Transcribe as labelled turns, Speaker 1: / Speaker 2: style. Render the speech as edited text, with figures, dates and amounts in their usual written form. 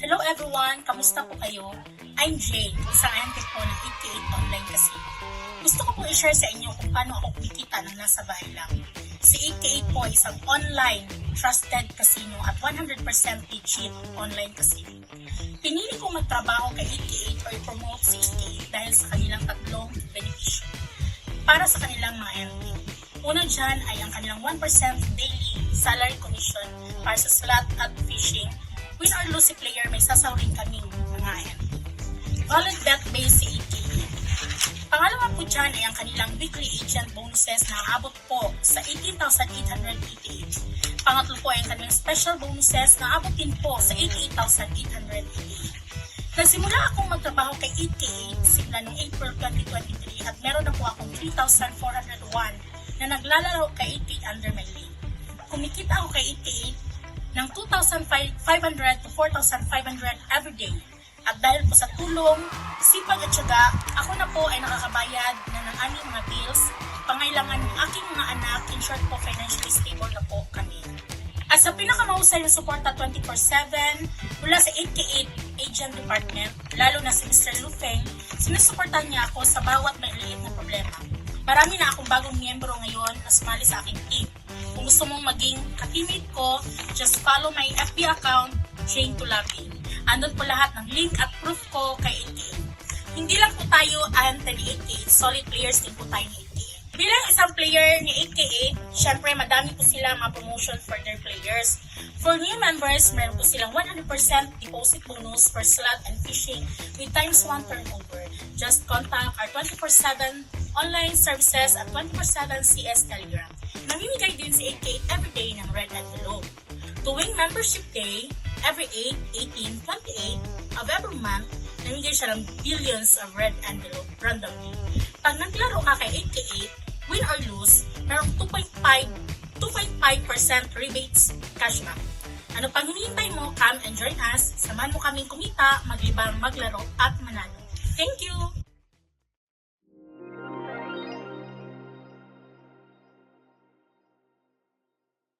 Speaker 1: Hello everyone! Kamusta po kayo? I'm Jane, isang ante po ng 88 Online Casino. Gusto ko pong i-share sa inyo kung paano ako kumikita ng nasa bahay lang. Si 88 po ay isang online, trusted casino at 100% legit online casino. Pinili kong magtrabaho kay 88 or i-promote si 88 dahil sa kanilang tatlong benepisyo para sa kanilang mga ente. Una dyan ay ang kanilang 1% daily salary commission para sa slot at fishing. Win or lose si player, may sasawrin kaming mga ente. Valid bet base si 88. Pangalawa po dyan ay ang kanilang weekly agent bonuses na aabot po sa 18,888. Pangatlo po ay ang kanilang special bonuses na aabot din po sa 88,888. Nagsimula akong magtrabaho kay 88 simula noong April 2023 at meron na po akong 3,401 na naglalaro kay 88 under my league. Kumikita ako kay 88 ng 2,500 to 4,500 every day. At dahil po sa tulong, sipag at syaga, ako na po ay nakakabayad na ng aming mga bills, pangailangan ng aking mga anak, in short po financially stable na po kami. At sa pinakamahusay na suporta 24/7 mula sa 88 Agent Department, lalo na si Mr. Lufeng, sinusuportahan niya ako sa bawat maliit na problema. Marami na akong bagong miyembro ngayon na sumali sa aking team. Kung gusto mong maging ka-teammate ko, just follow my FB account, Jane Tulapi. Andun po lahat ng link at proof ko kay 88. Hindi lang po tayo ante ni 88, solid players din po tayo ni 88. Bilang isang player ni 88, syempre madami po sila mga promotion for their players. For new members, meron po silang 100% deposit bonus for slot and fishing with times 1 turnover. Just contact our 24/7 online services at 24/7 CS Telegram. Namimigay din si 88 everyday ng red envelope. Tuwing membership day, every 8, 18, 28 of every month, namigay siya ng billions of red envelope randomly. Pag naglaro ka kay 88, win or lose, merong 2.5% rebates cashback. Ano pang hinihintay mo? Come and join us. Samahan mo kaming kumita, maglibang, maglaro at manalo. Thank you!